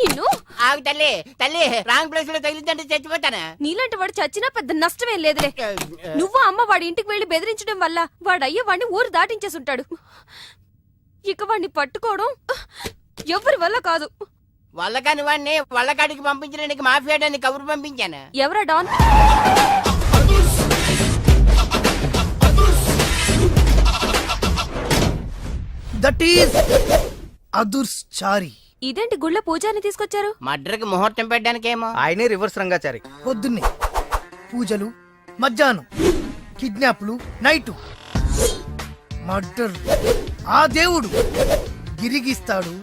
నిన్ను ఆగు తల్లి తల్లి రాంగ్ ప్లేస్ లో తగిలిందంటే చచ్చిపోతానా? నీలాంటి వాడు చచ్చినా పెద్ద నష్టమేం లేదులే. నువ్వు అమ్మ వాడి ఇంటికి వెళ్లి బెదిరించడం వల్ల వాడయ్య వాడిని ఊరు దాటించేసి ఉంటాడు. ఇక వాడిని పట్టుకోవడం ఎవరి వల్ల కాదు. వల్లకాని వాడిని వల్లకాడికి పంపించడానికి మాఫియాడాన్ని కబురు పంపించాను. ఎవరా డాన్? That is అదుర్చారి. ఇదేంటి గుళ్ళ పూజాని తీసుకొచ్చారు? మడ్రకి ముహూర్తం పెట్టడానికేమో. ఆయనే రివర్స్ రంగాచారి. పొద్దున్నే పూజలు, మధ్యాహ్నం కిడ్నాప్లు, నైటు మర్డర్. ఆ దేవుడు గిరిగిస్తాడు,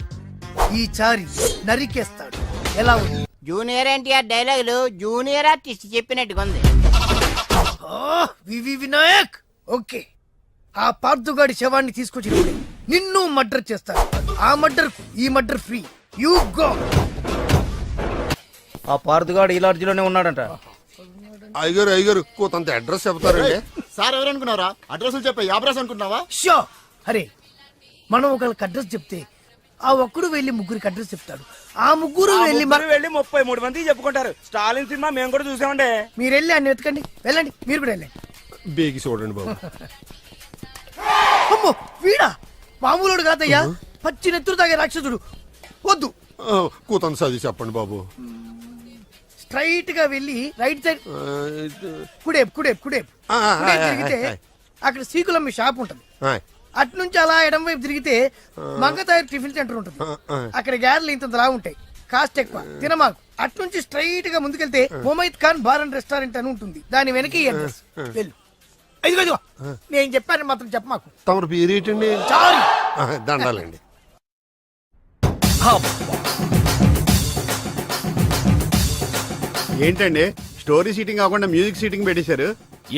ఈ చారి నరికేస్తాడు. ఎలా ఉంది? జూనియర్ ఎన్టీఆర్ డైలాగులు జూనియర్ ఆర్టిస్ట్ చెప్పినట్టుగా ఉంది. వివి వినాయక్. ఓకే, ఆ పార్థుగాడి శవాన్ని తీసుకొచ్చినప్పుడే నిన్ను మర్డర్ చేస్తారు. ఆ మర్డర్ ఈ మర్డర్ ఫ్రీ. You go. ఆ పార్థుగాడు ఈ లాడ్జిలోనే ఉన్నాడంట. అయ్యగారు కొంత అడ్రస్ చెప్తారండి. సార్ ఎవరనుకున్నారా? అడ్రస్ చెప్పే యాబ్రాస్ అనుకుంటున్నావా? షో. అరే, మనం ఒకరికి అడ్రస్ చెప్తే ఆ ఒక్కడు వెళ్ళి ముగ్గురికి అడ్రస్ చెప్తాడు. ఆ ముగ్గురు వెళ్ళి 33 మందికి చెప్పుకుంటారు. స్టాలిన్ సినిమా మేము కూడా చూసామండి. మీరు వెళ్ళి అన్ని వెతకండి. వెళ్ళండి, మీరు కూడా వెళ్ళండి. బేగి చూడండి బాబు. అమ్మో, వీడా? మామూలుడు కాదయ్యా, పచ్చి నెత్తురు తాగే రాక్షసుడు. వద్దు, కూతంత చదివి చెప్పండి బాబు. స్ట్రైట్ గా వెళ్ళి రైట్ సైడ్ కుడేపు కుడేపు కుడేపు తిరిగితే అక్కడ శ్రీకులమ్మి షాప్ ఉంటుంది. అటు నుంచి అలా ఎడం వైపు తిరిగితే మంగతాయర్ టిఫిన్ సెంటర్ ఉంటుంది. అక్కడ గ్యారెలు ఇంత ఉంటాయి, కాస్ట్ ఎక్కువ, తినమాకు. అటు నుంచి స్ట్రైట్ గా ముందుకెళ్తే మొమైద్ ఖాన్ బార్ అండ్ రెస్టారెంట్ అని ఉంటుంది. దాని వెనక ఈ అడ్రస్. వెళ్ళు. ఇదిగో నేను చెప్పాను మాత్రం చెప్పమాకు. తమరు పేరేటండి? చాలు, దండాలండి. ఏంటండి స్టోరీ సీటింగ్ కాకుండా మ్యూజిక్ సీటింగ్ పెట్టేశారు?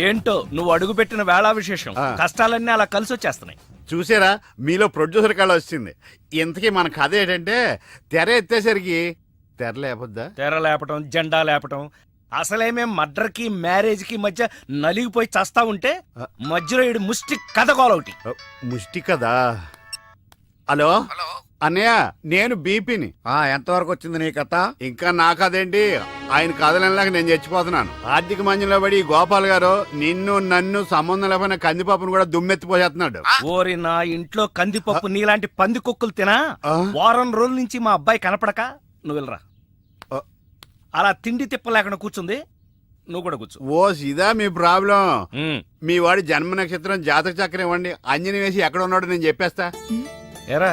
ఏంటో నువ్వు అడుగు పెట్టిన వేళా విశేషం. కష్టాలన్నీ అలా కలిసి వచ్చేస్తున్నాయి. చూసారా, మీలో ప్రొడ్యూసర్ కళ వచ్చింది. ఇంతకీ మన కథ ఏంటంటే, తెర ఎత్తేసరికి తెర లేపొద్దా? తెర లేపటం, జెండా లేపటం. అసలేమేం మర్డర్కి మ్యారేజ్ కి మధ్య నలిగిపోయి చస్తా ఉంటే మధ్యలో ఈడు ముష్టి కథ గోలొకటి. ముష్టి కదా. హలో అన్నయ్య, నేను బీపీని. ఎంతవరకు వచ్చింది నీ కథ? ఇంకా నా కథేంటి, ఆయన కథలలాగా నేను చచ్చిపోతున్నాను. ఆర్థిక మంజంలో పడి గోపాల్ గారు నిన్ను నన్ను సంబంధం లేకపోయినా కందిపప్పును కూడా దుమ్మెత్తిపోసేస్తున్నాడు. ఓరి నా ఇంట్లో కందిపప్పు నీలాంటి పంది కుక్కలు తినా వారం రోజుల నుంచి మా అబ్బాయి కనపడక నువ్వు వెళ్ళరా. అలా తిండి తిప్పలేకుండా కూర్చుంది, నువ్వు కూడా కూర్చో. ఓ ఇదా మీ ప్రాబ్లం? మీ వాడి జన్మ నక్షత్రం జాతక చక్రం ఇవ్వండి, అంజని వేసి ఎక్కడ ఉన్నాడో నేను చెప్పేస్తా. ఏరా,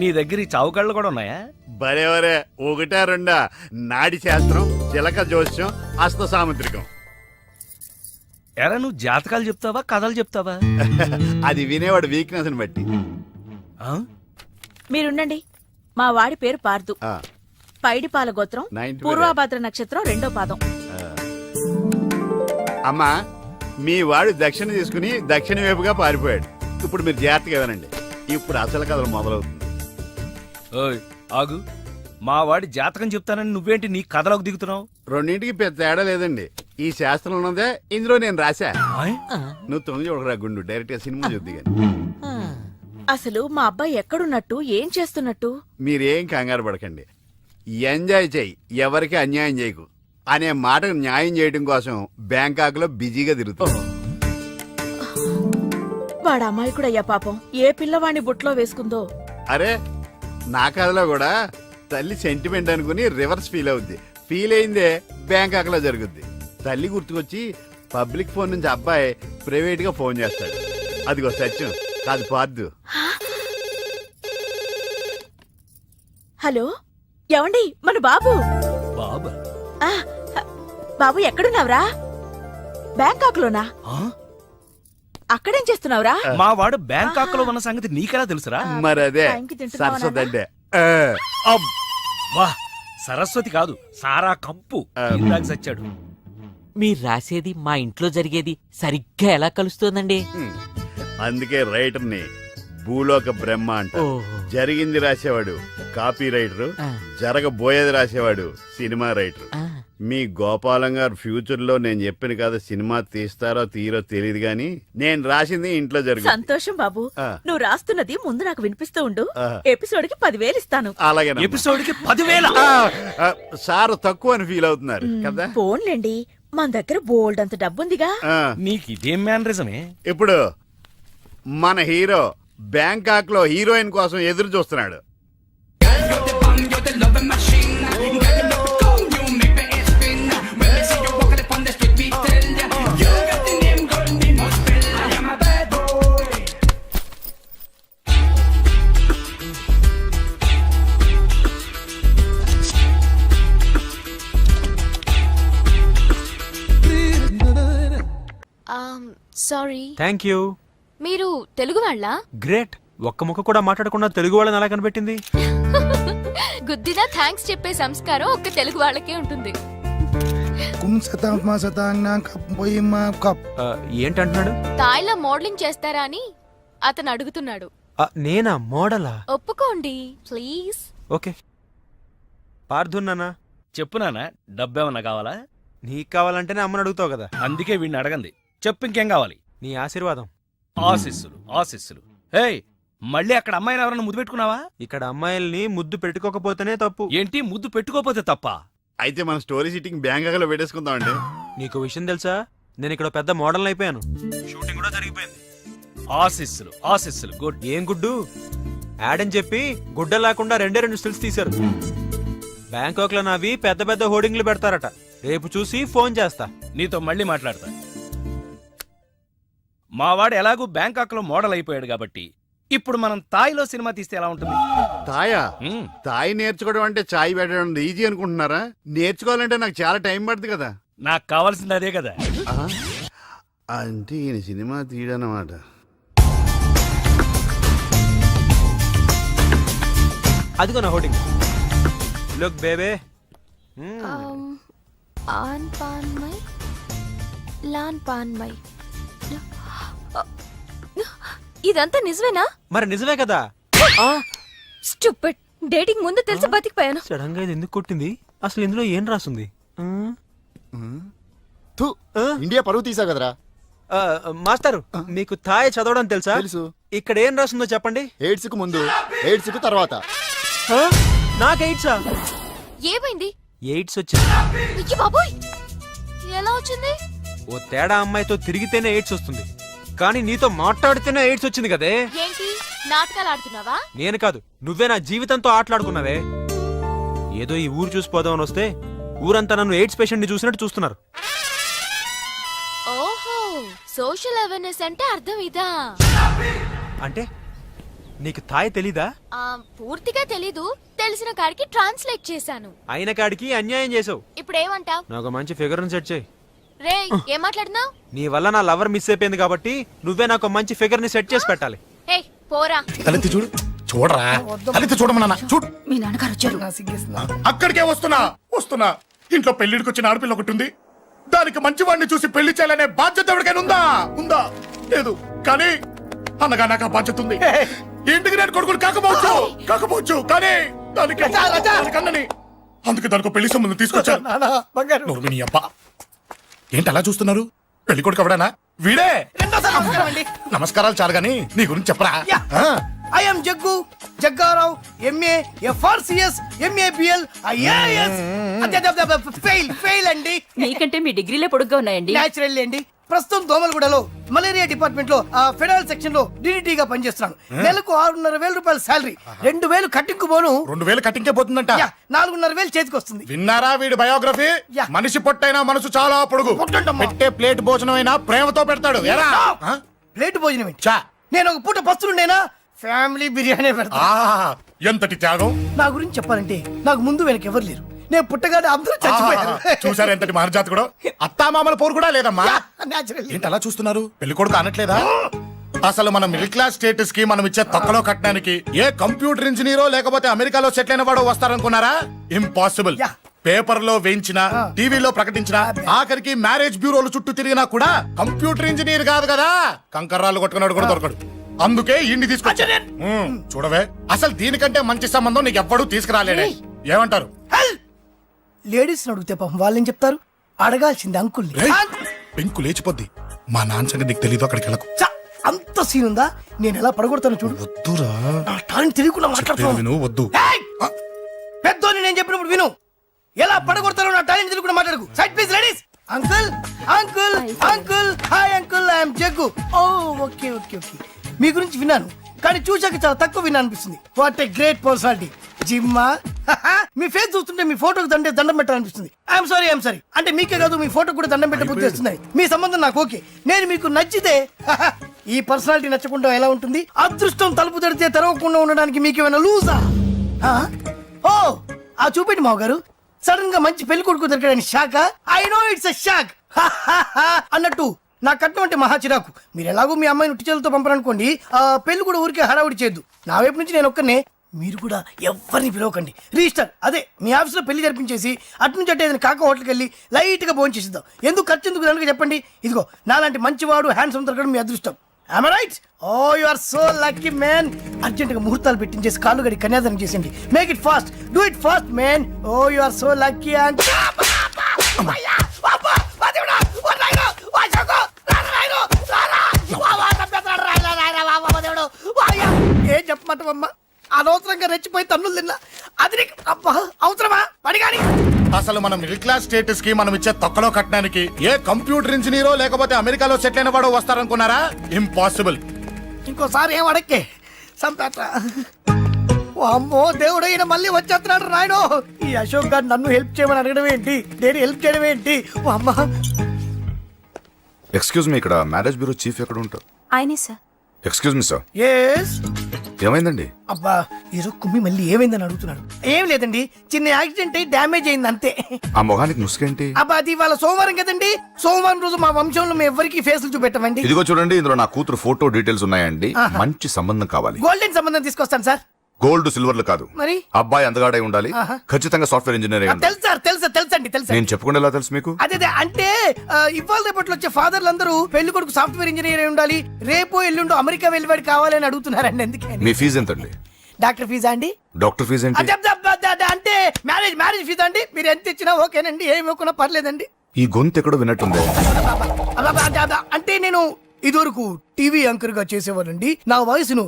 నీ దగ్గర ఈ చావుకళ్ళు కూడా ఉన్నాయా? బరేవరే, ఒకటా రెండా? నాడి శాస్త్రం, చిలక జోస్యం, హస్త సాముద్రికం. ఎరా, నువ్వు జాతకాలు చెప్తావా కథలు చెప్తావా? అది వినేవాడు వీక్నెస్ ని బట్టి. మీరుండండి. మా వాడి పేరు పార్దు, పైడిపాల గోత్రం, పూర్వాభాద్ర నక్షత్రం 2వ పాదం. అమ్మా, మీ వాడు దక్షిణ తీసుకుని దక్షిణ వైపుగా పారిపోయాడు. ఇప్పుడు మీరు జాగ్రత్తగా వినండి, ఇప్పుడు అసలు కథలు మొదలవుతుంది. ఓయ్ ఆగు, మా వాడి జాతకం చెప్తానని నువ్వేంటి నీ కథలోకి దిగుతున్నావు? రెండింటికి పెద్ద తేడా లేదండి. ఈ శాస్త్రం ఉన్నదే ఇందులో నేను రాశా. నువ్వు తొంగి చూడరా గుండు, డైరెక్ట్ గా సినిమా చూద్ది గాని. అసలు మా అబ్బాయి ఎక్కడున్నట్టు, ఏం చేస్తున్నట్టు? మీరేం కంగారు పడకండి. ఎంజాయ్ చెయ్యి, ఎవరికి అన్యాయం చేయకు అనే మాటకు న్యాయం చేయడం కోసం బ్యాంకాక్ లో బిజీగా తిరుగుతాం. వాడు అమాయకుడయ్యా పాపం. ఏ పిల్లవాడిని బుట్లో వేసుకుందో. అరే, నా కథలో కూడా తల్లి సెంటిమెంట్ అనుకుని రివర్స్ ఫీల్ అవుద్ది. ఫీల్ అయిందే బ్యాంకాక్ లో జరుగుద్ది. తల్లి గుర్తుకొచ్చి పబ్లిక్ ఫోన్ నుంచి అబ్బాయి ప్రైవేట్ గా ఫోన్ చేస్తాడు. అదిగో సత్యం, కాదు పార్దు. హలో, ఏమండి, మన బాబు. బాబా? బాబు ఎక్కడున్నావురా? బ్యాంకాక్ లోనా? అక్కడేం చేస్తున్నావురా? మా వాడు బ్యాంకాక్ లో ఉన్న సంగతి నీకెలా తెలుసురా? మరదే సరస్వతి. వా, సరస్వతి కాదు, సారా కంపు. ఇందాక చచ్చాడు. మీరు రాసేది మా ఇంట్లో జరిగేది సరిగ్గా ఎలా కలుస్తోందండి? అందుకే రైటర్ ని భూలోక బ్రహ్మ అంట. జరిగింది రాసేవాడు కాపీ రైటర్, జరగబోయేది రాసేవాడు సినిమా రైటర్. మీ గోపాలం గారు ఫ్యూచర్ లో నేను చెప్పిన కదా సినిమా తీస్తారో తీరో తెలియదు గాని నేను రాసింది ఇంట్లో జరుగుతుంది. సంతోషం బాబు. ఆ. నువ్వు రాస్తున్నది ముందు నాకు వినిపిస్తూ ఉండు. ఆ. ఎపిసోడ్ కి 10,000 ఇస్తాను. అలాగే ఎపిసోడ్ కి 10,000. సార్ తక్కువ అని ఫీల్ అవుతున్నారు కదా. ఫోన్లేండి, మన దగ్గర బోల్డ్ అంత డబ్బుందిగా. ఆ, నీకు ఇదేం మేనరిజమే? ఇప్పుడు మన హీరో బ్యాంకాక్ లో హీరోయిన్ కోసం ఎదురు చూస్తున్నాడు. Sorry, thank you. మీరు తెలుగు వాళ్ళ? గ్రేట్. ఒక్క ముక్క కూడా మాట్లాడకుండా తెలుగు వాళ్ళని ఎలా కనిపెట్టింది? గుద్దినా థ్యాంక్స్ చెప్పే సంస్కారం ఒక్క తెలుగు వాళ్ళకే ఉంటుంది. ఏంటంటున్నాడు? తాయిలా మోడలింగ్ చేస్తారా అని అతను అడుగుతున్నాడు. నేనా మోడలా? ఒప్పుకోండి ప్లీజ్. ఓకే. పార్థున్నానా? చెప్పు నాన్న, డబ్బేమన్నా కావాలా? నీకు కావాలంటేనే అమ్మని అడుగుతావు కదా. అందుకే వీడిని అడగంది. చెప్పు, ఇంకేం కావాలి? నీ ఆశీర్వాదం. ఆశీస్సులు ఆశీస్సులు. ఏయ్, మళ్ళీ అక్కడ అమ్మాయిని ఎవరన్నా ముద్దు పెట్టుకున్నావా? ఇక్కడ అమ్మాయిల్ని ముద్దు పెట్టుకోకపోతేనే తప్పు. ఏంటి, ముద్దు పెట్టుకోపోతే తప్ప? అయితే మన స్టోరీ సిట్టింగ్ బ్యాంకాక్ లో పెట్టేసుకుందామండి. నీకు విషయం తెలుసా, నేను ఇక్కడ పెద్ద మోడల్ అయిపోయాను. షూటింగ్ కూడా జరిగిపోయింది. ఆశీస్సులు ఆశీస్సులు. గుడ్. ఏం గుడ్డు? యాడ్ అని చెప్పి గుడ్డ లేకుండా 2 స్టిల్స్ తీశారు. బ్యాంకాక్ లో నావి పెద్ద పెద్ద హోర్డింగ్లు పెడతారట. రేపు చూసి ఫోన్ చేస్తా. నీతో మళ్ళీ మాట్లాడతా. మావాడు ఎలాగూ బ్యాంకాక్ లో మోడల్ అయిపోయాడు కాబట్టి ఇప్పుడు మనం తాయిలో సినిమా తీస్తే ఎలా ఉంటుంది? తాయా? మ్మ్. తాయి నేర్చుకోవడం అంటే చాయ్ పెట్టడం ఈజీ అనుకుంటున్నారా? నేర్చుకోవాలంటే నాకు చాలా టైం పడుతుంది కదా. నాకు కావాల్సింది అదే కదా. ఆ? అంటే ఈయన సినిమా తీయడనమాట. అదిగో నా హోర్డింగ్. Look babe. ఆన్ పాన్ మై లాన్ పాన్ మై. ఇదంతా నిజమేనా? మరి నిజమే కదా. స్టూపిడ్. డేటింగ్ ముందు తెలిసి బతికిపోయాను. సడన్ గా ఇది ఎందుకు కొట్టింది? అసలు ఇందులో ఏం రాసుంది? థు, ఇండియా పరువు తీసా కదరా. మాస్టర్, మీకు థాయ్ చదవడం తెలుసా? తెలుసు. ఇక్కడ ఏం రాసిందో చెప్పండి. ఎయిడ్స్ కు ముందు, ఎయిడ్స్ కు తర్వాత. నాకు ఎయిడ్సా? ఏమైంది? ఎయిడ్స్ వచ్చింది. అయ్య బాబోయ్, ఎలా వచ్చింది? ఓ తేడా అమ్మాయితో తిరిగితేనే ఎయిడ్స్ వస్తుంది, కానీ నీతో మాట్లాడితేనే ఎయిడ్స్ వచ్చింది కదే. ఏంటి నాటకాలు ఆడుతున్నావా? నేను కాదు, నువ్వే నా జీవితంతో ఆటలాడుకున్నావే. ఏదో ఈ ఊరు చూసిపోదామని వస్తే ఊరంతా నన్ను ఎయిడ్స్ పేషెంట్ ని చూసినట్టు చూస్తున్నారు. ఓహో, సోషల్ అవేర్నెస్ అంటే అర్థం ఇదా? అంటే నీకు థాయ్ తెలీదా? పూర్తిగా తెలీదు, తెలిసిన కాడికి ట్రాన్స్లేట్ చేశాను. అయిన కాడికి అన్యాయం చేసావు. ఇప్పుడు ఏమంటావ్? నాకు మంచి ఫిగర్ సెట్ చేయి. రే, ఏం మాట్లాడుతున్నావ్? నీ వల్ల నా లవర్ మిస్ అయిపోయింది కాబట్టి నువ్వే నాకు మంచి ఫిగర్ ని సెట్ చేసి పెట్టాలి. హే పోరా. తలెత్తి చూడు. చూడరా, తలెత్తి చూడమన్నా. చూడు, మీ నాన్నగారు వచ్చారు. అక్కడికే వస్తున్నా. ఇంట్లో పెళ్లిడికి వచ్చిన ఆడపిల్ల ఒకటి ఉంది. దానికి మంచి వాడిని చూసి పెళ్లి చేయాలనే బాధ్యత ఎవరికైనా ఉందా? లేదు. కానీ అనగా నాకు ఆ బాధ్యత ఉంది. ఇంటికి నేను కొడుకుని కాకపోవచ్చు కానీ దానికి అన్నని, అందుకే దానికి పెళ్లి సంబంధం తీసుకొచ్చాను. నోర్మిని అబ్బా, ఏంటి అలా చూస్తున్నారు? పెళ్లి కొడుకు ఎవడానా? వీడే. నమస్కారాలు చాలు గాని నీ గురించి చెప్పరా. I'm Jaggu Jaggarao, MA FRCS, MABL, IAS. Fail అండి. నీకంటే మీ డిగ్రీలే పొడుగ్గా ఉన్నాయండి. న్యాచురల్ అండి. ప్రస్తుతం దోమలగూడలో మలేరియా డిపార్ట్మెంట్ లో ఫెడరల్ సెక్షన్ లో DDT గా పనిచేస్తున్నాను. నెలకు 6,500 రూపాయల శాలరీ, 2,000 కట్టింగ్ పోను. 2,000 కట్టింకే పోతుందంట. 4,500 చేతికి వస్తుంది. విన్నారా వీడి బయోగ్రఫీ? మనిషి పొట్టైనా మనసు చాలా పొడుగు. పెట్టే ప్లేట్ భోజనం అయినా ప్రేమతో పెడతాడు. ప్లేట్ భోజనం ఏంటి? నేను ఒక పూట పస్తులుండేనా? ఫ్యామిలీ బిర్యానీ పెడతా. ఎంతటి త్యాగం! నా గురించి చెప్పాలంటే నాకు ముందు వెనక ఎవరు లేరు. నేను పుట్టగానే అందరూ చచ్చిపోయారు. చూసారు ఎంతటి మహర్జాత్ కూడా. అత్తామామల పోరు కూడా లేదమ్మా. న్యాచురల్. ఏంటి అలా చూస్తున్నారు? పెళ్లి కొడుకు అనట్లేదా? అసలు మన మిడిల్ క్లాస్ స్టేటస్ కి మనం ఇచ్చే తక్కువలో కట్టడానికి ఏ కంప్యూటర్ ఇంజనీరో లేకపోతే అమెరికాలో సెటిల్ అయిన వాడు వస్తారనుకున్నారా? ఇంపాసిబుల్. పేపర్ లో వేయించిన, టీవీలో ప్రకటించిన, ఆఖరికి మ్యారేజ్ బ్యూరోలు చుట్టూ తిరిగినా కూడా కంప్యూటర్ ఇంజనీర్ కాదు కదా, కంకర్రాలు కొట్టుకున్నాడు కూడా దొరకడు. అందుకే ఇండి తీసుకొచ్చా. చూడవే, అసలు దీనికంటే మంచి సంబంధం నీకు ఎవ్వడూ తీసుకురాలేడే. ఏమంటారు? లేడీస్ అడిగితే పాపం వాళ్ళేం చెప్తారు? అడగాల్సింది అంకుల్ని. రేయ్, పెంకు లేచిపోద్ది. మా నాన్న సంగతి నీకు తెలీదు, అక్కడికి వెళ్ళకు. ఛ, అంత సీన్ ఉందా? నేను ఎలా పడగొడతాను చూడు. వద్దురా, నా టాలెంట్ తెలియకుండా చెప్పేది మాట్లాడుతున్నాను. విను, వద్దు. పెద్దోని నేను చెప్పినప్పుడు విను. ఎలా పడగొడతారో నా టాలెంట్ తెలియకుండా మాట్లాడకు. Side please ladies. Uncle uncle uncle, hi uncle, I'm Jaggu. Oh okay okay okay. మీ గురించి విన్నాను కానీ చూశాక చాలా తక్కువ విన్నా అనిపిస్తుంది. What a great personality. జిమ్మా, మీ ఫేస్ చూస్తుంటే మీ ఫోటోకి దండం పెట్టాలనిపిస్తుంది. I'm sorry. అంటే మీకే కాదు, మీ ఫోటో కూడా దండం పెట్టే బుద్ధి వస్తున్నాయి. మీ సంబంధం నాకు ఓకే. నేను మీకు నచ్చితే ఈ పర్సనాలిటీ నచ్చకుండా ఎలా ఉంటుంది? అదృష్టం తలుపు తెరితే తెరవకుండా ఉండడానికి మీకేమైనా లూజా? ఓ ఆ చూపెట్టి మావ గారు. సడన్ గా మంచి పెళ్లి కొడుకు దొరికాడని shock. I know it's a shock అన్నట్టు నా కట్నం అంటే మహా చిరాకు. మీరు ఎలాగో మీ అమ్మాయిని ఉట్టి చేతులతో పంపరనుకోండి, పెళ్లి కూడా ఊరికే హడావుడి చేయొద్దు. నా వైపు నుంచి నేను ఒక్కనే, మీరు కూడా ఎవరిని పిలవకండి. రిజిస్టర్ అదే మీ ఆఫీస్లో పెళ్లి జరిపించేసి అటు నుంచి అంటే ఏదైనా కాక హోటల్కి వెళ్ళి లైట్ గా భోజనం చేసిద్దాం. ఎందుకు ఖర్చు ఎందుకు కనుక చెప్పండి. ఇదిగో నాలాంటి మంచివాడు హ్యాండ్సమ్ దొరకడం మీ అదృష్టం. Am I right? Oh, you are so lucky, man. Urgent గా ముహూర్తాలు పెట్టించేసి కాళ్ళు గడి కన్యాదానం చేసింది. Make it fast, do it fast, man. Oh you are so lucky. And ఏం చెప్పమంటావమ్మా? అనవసరంగా రెచ్చిపోయి తన్నులు తిన్నా. అది నీకు అబ్బా అవసరమా? పడిగాని అసలు మనం మిడిల్ క్లాస్ స్టేటస్ కి మనం ఇచ్చే తొక్కలో కట్టడానికి ఏ కంప్యూటర్ ఇంజనీరో లేకపోతే అమెరికాలో సెటిల్ అయిన వాడు వస్తారనుకున్నారా? ఇంపాసిబుల్. ఇంకోసారి ఏం అడక్కే సంపేట. అమ్మో దేవుడు, ఈయన మళ్ళీ వచ్చేస్తున్నాడు రాయడు. ఈ అశోక్ గారు నన్ను హెల్ప్ చేయమని అడగడం ఏంటి, నేను హెల్ప్ చేయడం ఏంటి? అమ్మ ఎక్స్క్యూజ్ మీ, ఇక్కడ మ్యారేజ్ బ్యూరో చీఫ్ ఎక్కడ ఉంటారు? ఆయనే sir. Excuse me sir, yes. ఏమైందండి? అబ్బా ఈరోజు కుమ్మి మళ్ళీ ఏమైందని అడుగుతున్నాడు. ఏం లేదండి, చిన్న యాక్సిడెంట్ అయి డ్యామేజ్ అయింది అంతే. ఆ మొహానికి ముసుకేంటి? అబ్బా అది ఇవాళ సోమవారం కదండి. సోమవారం రోజు మా వంశంలో మేము ఎవరికి ఫేసులు చూపెట్టమండి. ఇదిగో చూడండి, ఇందులో నా కూతురు ఫోటో డీటెయిల్స్ ఉన్నాయండి. మంచి సంబంధం కావాలి. గోల్డెన్ సంబంధం తీసుకొస్తాను సార్. గోల్డ్ సిల్వర్లు కాదు, మరి అబ్బాయి అందగాడై ఉండాలి. ఖచ్చితంగా సాఫ్ట్వేర్ ఇంజనీర్ అయి ఉండాలి. తెలుసు సార్, తెలుసండి. నేను చెప్పకుండా ఎలా తెలుసు మీకు? అదే అంటే ఇవాళ రేపట్లో వచ్చే ఫాదర్లు అందరూ పెళ్లి కొడుకు సాఫ్ట్వేర్ ఇంజనీర్ అయి ఉండాలి, రేపు ఎల్లుండో అమెరికా వెళ్ళివాడు కావాలని అడుగుతున్నారండి. ఎందుకని? మీ ఫీజు ఎంతండి? డాక్టర్ ఫీజా అండి? డాక్టర్ ఫీజు ఏంటి? అంటే మ్యారేజ్ ఫీజా అండి. మీరు ఎంత ఇచ్చినా ఓకేనండి, ఏమి ఇవ్వకున్నా పర్లేదండి. ఈ గొంతు ఎక్కడో విన్నట్టుంది. అంటే నేను ఇదివరకు టీవీ యాంకర్ గా చేసేవాడండి. నా వయసును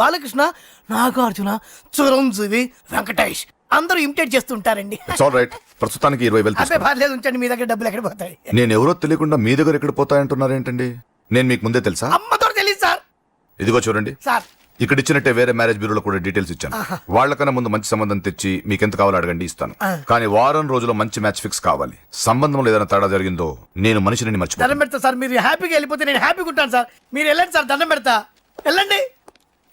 బాలకృష్ణ, నాగార్జున, చిరంజీవి, వెంకటేష్ అందరూ ఇమిటేట్ చేస్తుంటారండి. It's all right. ప్రస్తుతానికి 20,000 అదే తీసుకోండి. పర్లేదు, ఉంచండి. మీ దగ్గర డబ్బులు ఎక్కడ పోతాయి? నేను ఎవరో తెలియకుండా మీ దగ్గర ఎక్కడ పోతాయంటున్నారు ఏంటండి? నేను మీకు ముందే తెలుసా? అమ్మతో తెలియదు సార్. ఇదిగో చూడండి, సార్ ఇక్కడ ఇచ్చినట్టే వేరే మ్యారేజ్ బ్యూరోలో కూడా డీటెయిల్స్ ఇచ్చాను. వాళ్ళకన్నా ముందు మంచి సంబంధం తెచ్చి మీకు ఎంత కావాలో అడగండి, ఇస్తాను. కానీ వారం రోజుల్లో మంచి మ్యాచ్ ఫిక్స్ కావాలి. సంబంధంలో ఏదైనా తేడా జరిగిందో నేను మనిషిని మర్చిపోతాను. దండం పెడతా సార్. మీరు హ్యాపీగా వెళ్ళిపోతే నేను హ్యాపీగా ఉంటాను సార్. మీరు వెళ్ళండి సార్, దండం పెడతా. వెళ్ళండి.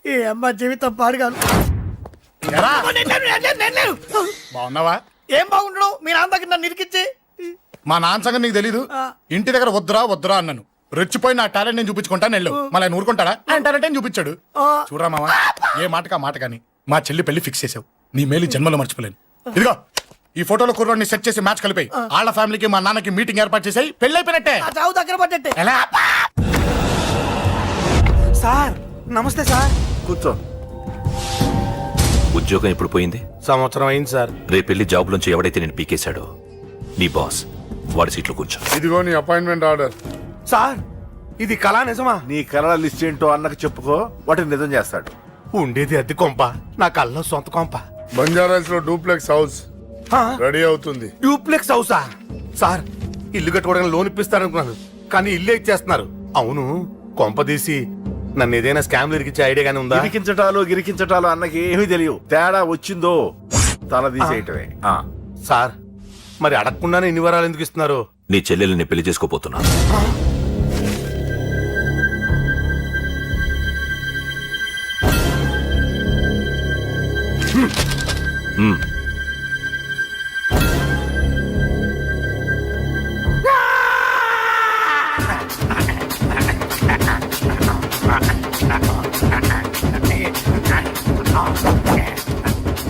ఈ అమ్మ జీవితం పాడుగాను. ఎరా, నేను లేను. బాగున్నావా? ఏం బాగుండడం? మీ నాన్న దగ్గర నన్ను ఇరికిచ్చి. మా నాన్న సంగతి నీకు తెలీదు. ఇంటి దగ్గర వద్దురా అన్నాను. రెచ్చిపోయి నా టాలెంట్ నేను చూపించుకుంటాను వెళ్ళు. మళ్ళీ ఆయన ఊరుకుంటాడా? ఆయన టాలెంట్ నేను చూపించాడు. చూడరా మావా, ఏ మాటకా మాట కానీ మా చెల్లి పెళ్లి ఫిక్స్ చేసావు. నీ మేలు జన్మలో మర్చిపోలేను. ఇదిగో ఈ ఫోటోలో కుర్రాడిని సెట్ చేసి మ్యాచ్ కలిపాయి. వాళ్ళ ఫ్యామిలీకి మా నాన్నకి మీటింగ్ ఏర్పాటు చేసాయి. పెళ్లి అయిపోయినట్టే. ఆ చావు దగ్గర పడ్డట్టే. ఎలా? సార్ నమస్తే సార్. కూర్చో. ఉద్యోగం ఎప్పుడు పోయింది? సంవత్సరం అయింది సార్. రేపెళ్ళి జాబ్ నుంచి ఎవడైతే నేను పీకేశాడో నీ బాస్ వాడి సీట్లో కూర్చో. ఇదిగో నీ అపాయింట్మెంట్ ఆర్డర్. సార్ ఇది కళా నిజమా? నీ కళల లిస్ట్ ఏంటో అన్నకు చెప్పుకో, వాటిని నిజం చేస్తాడు. ఉండేది అద్దె కొంప, నా కళ్ళలో సొంత కొంప. బంజారాస్ లో డూప్లెక్స్ హౌస్ రెడీ అవుతుంది. డూప్లెక్స్ హౌసా? సార్ ఇల్లు కట్టుకోవడానికి లోన్ ఇప్పిస్తారనుకున్నాను, కానీ ఇల్లే ఇచ్చేస్తున్నారు. అవును, కొంప తీసి నన్ను ఏదైనా స్కామ్ ఇరికించే ఐడియా గానీ ఉందా? గిరికించటాలు అన్నకి ఏమీ తెలియవు. తేడా వచ్చిందో తల తీసేయటమే. సార్ మరి అడగకుండానే ఇన్ని వరాలు ఎందుకు ఇస్తున్నారు? నీ చెల్లెల్ని పెళ్లి చేసుకోపోతున్నా.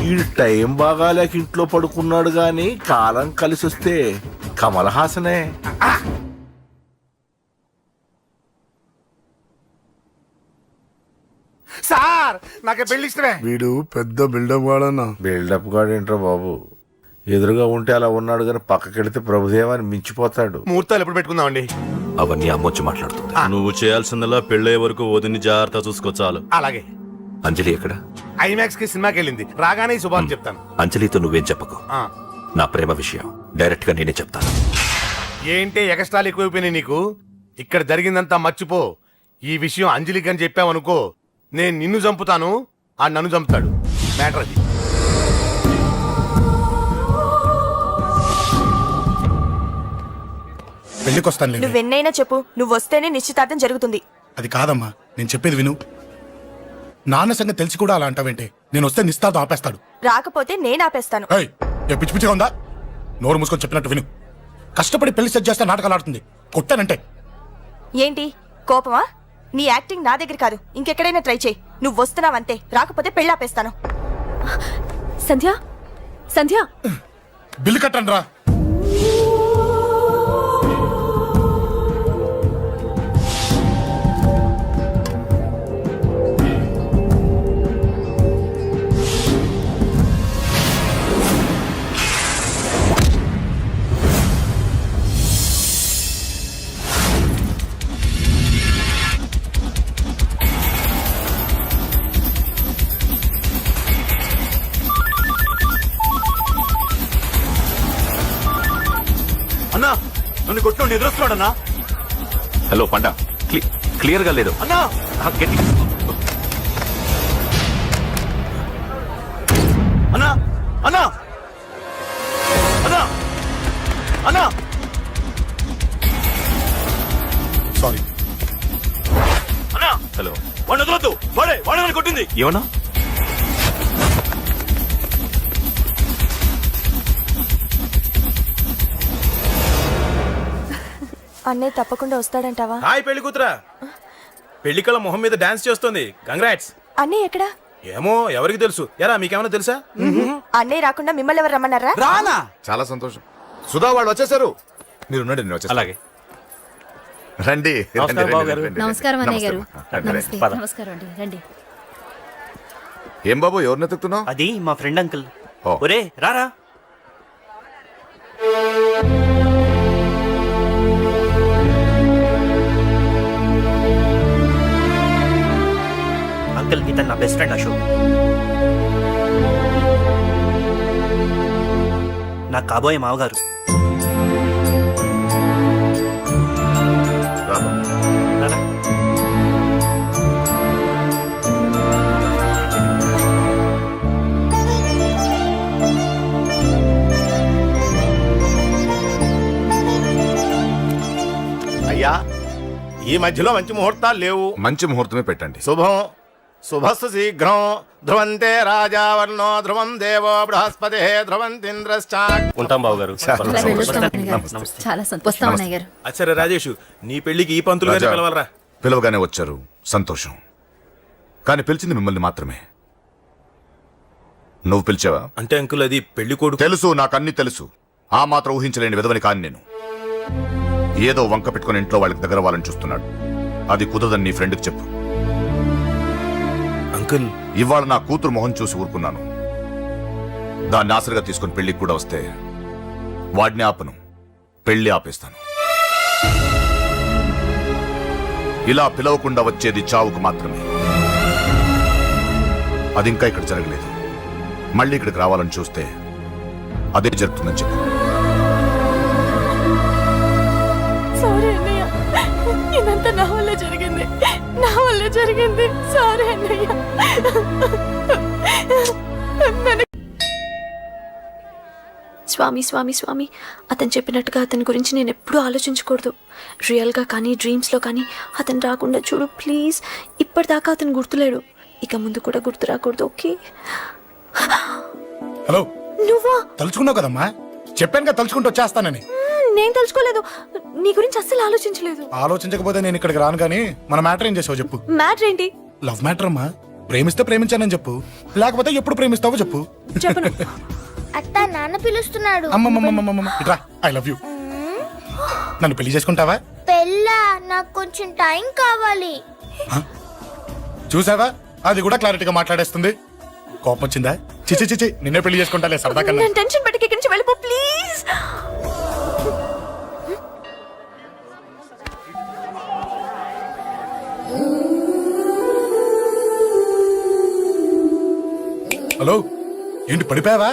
ఈ టైం బాగాలేక ఇంట్లో పడుకున్నాడు గాని కాలం కలిసి వస్తే కమల్ హాసనే. సార్ నాకే పెళ్లి ఇష్టమే. వీడు పెద్ద బిల్డప్ వాడన్నా. బిల్డప్ గాడు ఏంట్రా బాబు, ఎదురుగా ఉంటే అలా ఉన్నాడు కానీ పక్కకెడితే ప్రభుదేవాన్ని మించిపోతాడు. ముహూర్తాలు ఎప్పుడు పెట్టుకుందామండి? అవన్నీ అమ్మొచ్చి మాట్లాడుతుంది. నువ్వు చేయాల్సిందలా పెళ్ళే వరకు వదిని జాగ్రత్త చూసుకో చాలు. అలాగే. అంజలి ఎక్కడ? ఐమాక్స్ కి సినిమాకి వెళ్ళింది. రాగానే శుభాన్ని చెప్తాను. అంజలితో నువ్వేం చెప్పకు. నా ప్రేమ విషయం డైరెక్ట్ గా నేనే చెప్తాను. ఏంటి ఎక్స్ట్రాలు ఎక్కువైపోయినాయి నీకు? ఇక్కడ జరిగిందంతా మర్చిపో. ఈ విషయం అంజలికి అని చెప్పావనుకో, నేను నిన్ను చంపుతాను, ఆ నన్ను చంపుతాడు. మ్యాటర్ అది. పెళ్లికొస్తాను. నువ్వెన్నైనా చెప్పు, నువ్వు వస్తేనే నిశ్చితార్థం జరుగుతుంది. అది కాదమ్మా, నేను చెప్పేది విను. నాన్న సంగతి తెలిసి కూడా అలా అంటావేంటే? నేను వస్తే నిస్తాతో ఆపేస్తాడు. రాకపోతే నేను ఆపేస్తాను. ఏయ్, ఏ పిచ్చి పిచ్చిగా ఉందా? నోరు మూసుకొని చెప్పినట్టు విను. కష్టపడి పెళ్లి సెట్ చేస్తే నాటకాలు ఆడుతుంది. కొట్టానంటే ఏంటి కోపమా? నీ యాక్టింగ్ నా దగ్గర కాదు, ఇంకెక్కడైనా ట్రై చేయి. నువ్వు వస్తున్నావంతే, రాకపోతే పెళ్ళాపేస్తాను. సంధ్య, సంధ్య, బిల్లు కట్టండి రా. అన్నా, నన్ను కొట్టిన ఎదురొస్తున్నాడన్నా. హలో పండా, క్లియర్ గా లేదు అన్నా. గట్టి అన్నా, అన్నా, అన్నా, అన్నా. సారీ అన్నా. హలో, వాడిని వదలొద్దు. వాడే నన్ను కొట్టింది. ఏమన్నా? అన్నయ్య తప్పకుండా వస్తాడంటావా? హాయ్ పెళ్లి కూతురా. పెళ్లి కళ మొహం మీద డాన్స్ చేస్తుంది. కంగ్రాట్స్. అన్నయ్య ఎక్కడా? ఏమో, ఎవరికి తెలుసు. ఎరా, మీకేమైనా తెలుసా? అన్నయ్య రాకుండా మిమ్మల్ని ఎవరు రమ్మన్నారా? రానా? చాలా సంతోషం. సుధా వాళ్ళు వచ్చేసారు. మీరు ఉండండి, నేను వచ్చేస్తాను. అలాగే. రండి. నమస్కారం అన్నయ్య గారు. రండి. నమస్కారం అండి, రండి. ఏం బాబు, ఎవరిని ఎత్తుకుతున్నావు? అది మా ఫ్రెండ్ అంకుల్. ఓ. ఒరే రారా. అంకుల్, ఇతను నా బెస్ట్ ఫ్రెండ్ అశోక్. నా కాబోయే మావగారు. రారా. అయ్యా, ఈ మధ్యలో మంచి ముహూర్తాలు లేవు. మంచి ముహూర్తమే పెట్టండి. శుభం శుభస్సు శీఘ్రం. ధ్రువంతే రాజావర్ణో ధ్రువం దేవో బృహస్పతి ధ్రువంతింద్రశ్చ. ఉంటాం బాబు గారు. చాలా సంతోషం అన్నయ్య గారు. అచ్చరే రాజేష్, నీ పెళ్లికి ఈ పంతులు గారిని పిలవాలరా. పిలవగానే వచ్చారు, సంతోషం. కానీ పిలిచింది మిమ్మల్ని మాత్రమే. నువ్వు పిలిచావా? అంటే అంకుల్, అది పెళ్లి కొడుకు. తెలుసు, నాకు అన్ని తెలుసు. ఆ మాత్రం ఊహించలేని విధవని కాని నేను. ఏదో వంక పెట్టుకుని ఇంట్లో వాళ్ళకి దగ్గర వాళ్ళని చూస్తున్నాడు. అది కుదరదని నీ ఫ్రెండ్కి చెప్పు. అంకుల్, ఇవాళ నా కూతురు మొహం చూసి ఊరుకున్నాను. దాన్ని ఆసరిగా తీసుకుని పెళ్లికి కూడా వస్తే వాడిని ఆపను, పెళ్లి ఆపేస్తాను. ఇలా పిలవకుండా వచ్చేది చావుకు మాత్రమే. అది ఇంకా ఇక్కడ జరగలేదు. మళ్ళీ ఇక్కడికి రావాలని చూస్తే అదే జరుగుతుందని చెప్పు. సారీ అన్నయ్య, ఇదంతా నా వల్ల జరిగింది. నా వల్ల జరిగింది. సారీ అన్నయ్య. స్వామి స్వామి స్వామి, అతను చెప్పినట్టుగా అతని గురించి నేను ఎప్పుడూ ఆలోచించకూడదు. రియల్గా కానీ డ్రీమ్స్లో కానీ అతను రాకుండా చూడు ప్లీజ్. ఇప్పటిదాకా అతను గుర్తులేడు, ఇక ముందు కూడా గుర్తు రాకూడదు. ఓకే? హలో, నువ్వా? తలుచుకున్నావు కదమ్మా, చెప్పాను కదా తలుచుకుంటూ వచ్చేస్తానని. నేను తలుచుకోలేదు, నీ గురించి అస్సలు ఆలోచించలేదు. ఆలోచించకపోతే నేను ఇక్కడికి రాను. కానీ మన మ్యాటర్ ఏం చేసావు చెప్పు. మ్యాటర్ ఏంటి? లవ్ మ్యాటర్ అమ్మా. ప్రేమిస్తే ప్రేమించానని చెప్పు, లేకపోతే ఎప్పుడు ప్రేమిస్తావో చెప్పు. చెప్పను. అత్త, నాన్న పిలుస్తున్నాడు. అమ్మమ్మమ్మమ్మమ్మ, ఇట్రా. I love you. నన్ను పెళ్లి చేసుకుంటావా? పెళ్ళా? నాకు కొంచెం టైం కావాలి. చూసావా, అది కూడా క్లారిటీగా మాట్లాడేస్తుంది. కోపం వచ్చిందా? చిచి చిచి నిన్నే పెళ్లి చేసుకుంటాలే సరదా కన్నా. నేను టెన్షన్ పెట్టి ఇక్కడి నుంచి వెళ్ళిపో ప్లీజ్. హలో ఏంటి పడిపోయావా?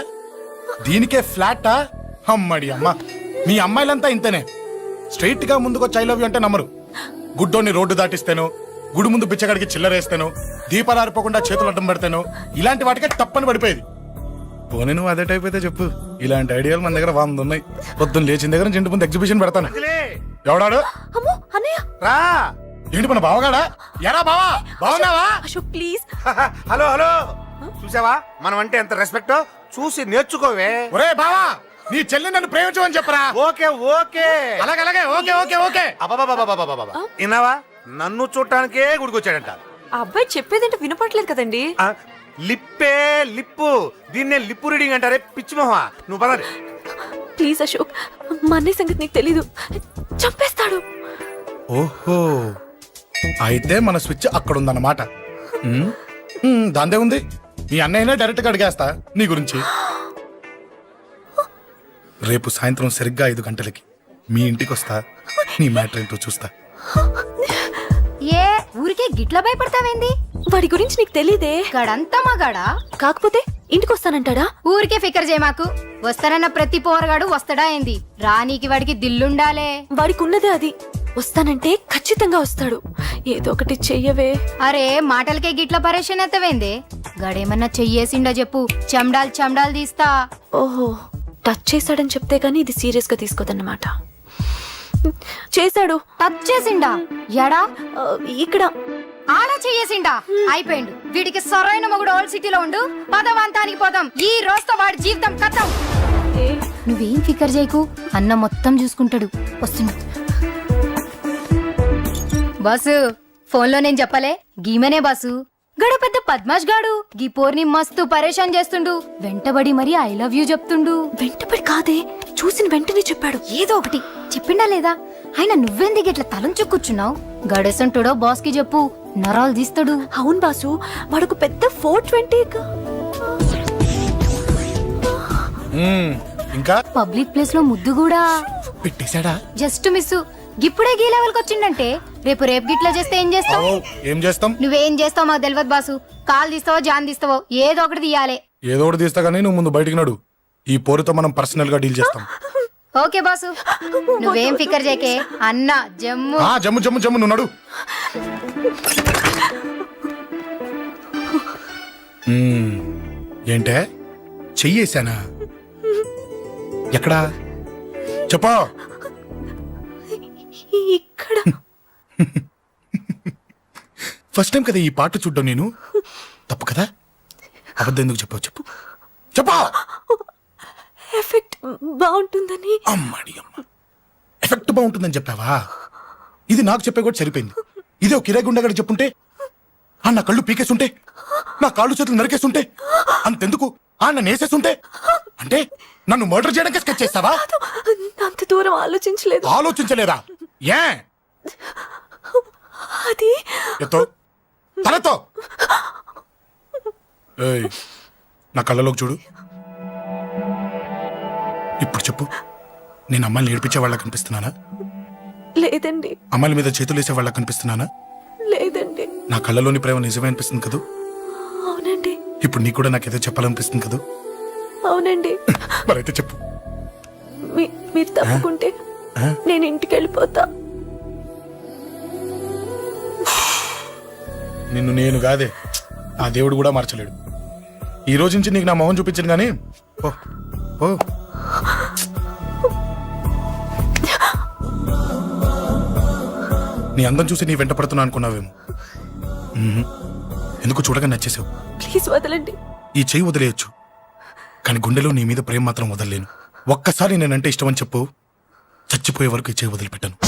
దీనికే ఫ్లాటా? అమ్మడి అమ్మ, మీ అమ్మాయిలంతా ఇంతనే. స్ట్రైట్ గా ముందుకొచ్చి ఐ లవ్ యూ అంటే నమ్మరు. గుడ్డోని రోడ్డు దాటిస్తాను, గుడి ముందు బిచ్చగాడికి చిల్లరేస్తాను, దీపాలు ఆరిపోకుండా చేతులు అడ్డం పెడతాను, ఇలాంటి వాటికే తప్పని పడిపోయేది. పోనీ నువ్వు అదే టైప్ అయితే చెప్పు, ఇలాంటి ఐడియాలు మన దగ్గర 100 ఉన్నాయి. పొద్దున్న లేచిన దగ్గర నుంచి ఇంటి ముందు ఎగ్జిబిషన్ పెడతాను. ఎవడాడు? అమ్మో అన్నయ్య. రా. ఏంటి మన బావగాడా? ఎరా బావా, బావున్నావా? అశోక్ ప్లీజ్. హలో హలో, చూసావా మనం అంటే ఎంత రెస్పెక్ట్? చూసి నేర్చుకోవే. ఒరే బావా, నీ చెల్లి నన్ను ప్రేమించమని చెప్పరా. ఓకే ఓకే, అలాగే ఓకే ఓకే ఓకే. విన్నావా? నన్ను చూడటానికే గుడికొచ్చాడంట. ఆ అబ్బాయి చెప్పేదంటే వినపడలేదు కదండి. లిప్పే లిప్పు, దీన్నే లిప్పు రీడింగ్ అంటారే పిచ్చి మొహ. నువ్వు పదండి. ప్లీజ్ అశోక్, మా అన్నయ్య సంగతి నీకు తెలీదు, చంపేస్తాడు. ఓహో, అయితే మన స్విచ్ అక్కడ ఉందన్నమాట. దాందే ఉంది, మీ అన్నయ్యనే డైరెక్ట్ గా అడిగేస్తా నీ గురించి. రేపు సాయంత్రం సరిగ్గా 5 గంటలకి మీ ఇంటికి వస్తా, నీ మ్యాటర్ ఏంటో చూస్తా. ఏ ఊరికే గిట్ల భయపడతావేంది? వాడి గురించి నీకు తెలీదే. గడంతా మగాడా? కాకపోతే ఇంటికి వస్తానంటాడా? ఊరికే ఫికర్ చేయమాకు. వస్తానన్న ప్రతి పోరగాడు వస్తాడా ఏంది? రానీకి వాడికి దిల్లుండాలే. వాడికి ఉన్నదే అది. వస్తానంటే ఖచ్చితంగా వస్తాడు. ఏదో ఒకటి చెయ్యవే. అరే మాటలకే గిట్ల పరేషన్ ఎత్తవేంది? గడేమన్నా చెయ్యేసిండో చెప్పు, చెమ్డాల్ తీస్తా. ఓహో, టచ్ చేశాడని చెప్తే గానీ ఇది సీరియస్ గా తీసుకోదన్నమాట. చేశాడు. టచ్ చేసిండా? ఎడా? ఇక్కడ. ఆడా చెయ్యేసిండా? అయిపోయిండు. వీడికి సరైన మొగుడు ఓల్డ్ సిటీలో ఉండు. పదవంతానికి పోదాం. ఈ రోజుతో వాడి జీవితం కథం. నువ్వేం ఫికర్ చేయకు, అన్న మొత్తం చూసుకుంటాడు. వస్తుండు. బాసు ఫోన్లో నేను చెప్పలే, గీమనే బాసు. గడు పెద్ద పద్మాష్ గాడు గీ పోర్ని మస్తు పరేషాన్ చేస్తుండు. వెంటబడి మరి ఐ లవ్ యూ చెప్తుండు. వెంటబడి కాదే, చూసిన వెంటనే చెప్పాడు. ఏదో ఒకటి చెప్పిండా లేదా? ఆయన నువ్వెందుకు ఇట్లా తలంచు కూర్చున్నావు? గడేసంటుడో బాస్ కి చెప్పు, నరాలు తీస్తాడు. అవును బాసు, వాడుకు పెద్ద 420. ఇంకా పబ్లిక్ ప్లేస్ లో ముద్దు కూడా పెట్టేశాడా? Just miss. ఇప్పుడే గీ లెవెల్ కి వచ్చిండంటే రేపు గిట్లా చేస్తే ఏం చేస్తావు? ఏం చేస్తాం? నువ్వేం చేస్తావు మాకు తెలియదు బాసు. కాల్ తీస్తావో జాన్ తీస్తావో ఏదో ఒకటి తీయాలి. ఏదో ఒకటి తీస్తా గానీ నువ్వు ముందు బయటికి నడు. ఈ పోరుతో మనం పర్సనల్ గా డీల్ చేస్తాం. ఓకే బాసు, నువ్వేం ఫికర్ చేకే. అన్న జమ్ము. జమ్ము జమ్ము జమ్ము, నువ్వు నడు. ఏంటే చెయ్యేశానా? ఎక్కడా చెప్పా? ఇక్కడ. ఫస్ట్ టైం కదా ఈ పాట చూడ్డం నేను. తప్పు కదా? అబద్ధం ఎందుకు చెప్పావు? చెప్పు చెప్పా. ఎఫెక్ట్ బాగుంటుందని. అమ్మడి అమ్మ, ఎఫెక్ట్ బాగుంటుందని చెప్పావా? ఇది నాకు చెప్పే కూడా సరిపోయింది. ఇదే ఒక కిరాయి గుండెగాడు చెప్పుంటే, నా కళ్ళు పీకేస్తుంటే, నా కాళ్ళు చేతులు నరికేస్తుంటే, అంతెందుకు నన్ను వేసేస్తుంటే, అంటే నన్ను మర్డర్ చేయడానికి స్కెచ్ చేస్తావా? అంత దూరం ఆలోచించలేదు. ఆలోచించలేదా? ఏ అది ఎత్తో తలతో. నా కళ్ళలోకి చూడు. ఇప్పుడు చెప్పు, నేను అమ్మాయిని ఏడిపించే వాళ్ళ కనిపిస్తున్నానా? లేదండి. అమ్మాయిల మీద చేతులు వేసే వాళ్ళ కనిపిస్తున్నానా? లేదండి. నా కళ్ళలోని ప్రేమ నిజమే అనిపిస్తుంది కదూ? అవునండి. ఇప్పుడు నీకు కూడా నాకేదో చెప్పాలనిపిస్తుంది కదూ? అవునండి. మరైతే చెప్పు. మీరు తప్పుకుంటే నేను ఇంటికి వెళ్ళిపోతా. నిన్ను నేను కాదే, ఆ దేవుడు కూడా మార్చలేడు. ఈ రోజు నుంచి నీకు నా మొహం చూపించను గానీ ఓ ఓ. నీ అందం చూసి నీ వెంట పడుతున్నా అనుకున్నావేమో. ఎందుకు చూడగా నచ్చేసావు. ప్లీజ్ వదలండి. ఈ చెయ్యి వదిలేయచ్చు, కానీ గుండెలో నీ మీద ప్రేమ మాత్రం వదలలేను. ఒక్కసారి నేనంటే ఇష్టమని చెప్పు, చచ్చిపోయే వరకు ఈ చెయ్యి వదిలిపెట్టాను.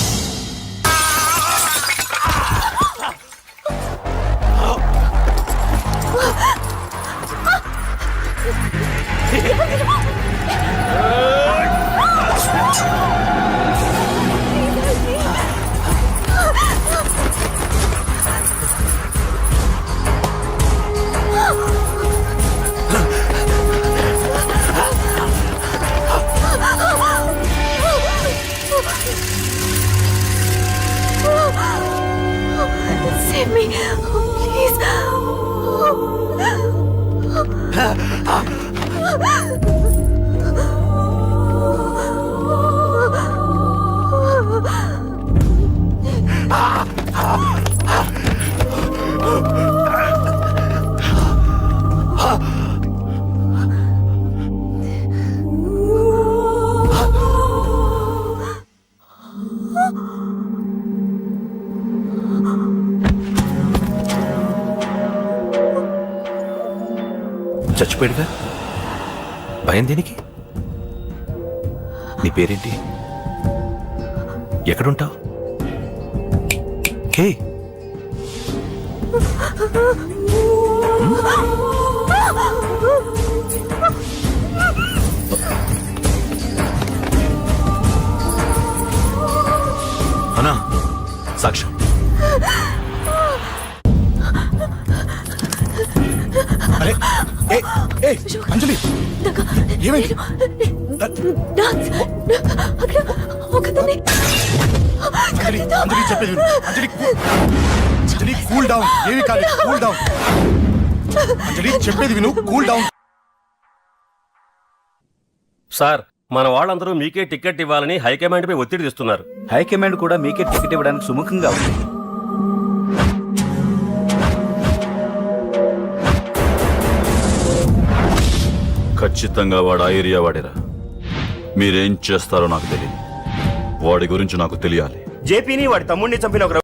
చచ్చిపోయాడుగా భయం దేనికి? నీ పేరేంటి? ఎక్కడుంటావు? హే అన్నా సాక్ష్యం. అంజలి ఏమైంది? అంజలి అంజలి చెప్పేది విను. అంజలి అంజలి కూల్ డౌన్. ఏమి కాలేదు, కూల్ డౌన్. అంజలి చెప్పేది విను, కూల్ డౌన్. సార్ మన వాళ్ళందరూ మీకే టికెట్ ఇవ్వాలని హైకమాండ్ పై ఒత్తిడి తెస్తున్నారు. హైకమాండ్ కూడా మీకే టికెట్ ఇవ్వడానికి సుముఖంగా ఉంది. ఖచ్చితంగా వాడు ఆ ఏరియా వాడేరా. మీరేం చేస్తారో నాకు తెలియదు. వాడి గురించి నాకు తెలియాలి. జేపీని వాడి తమ్ముడిని చంపిన ఒక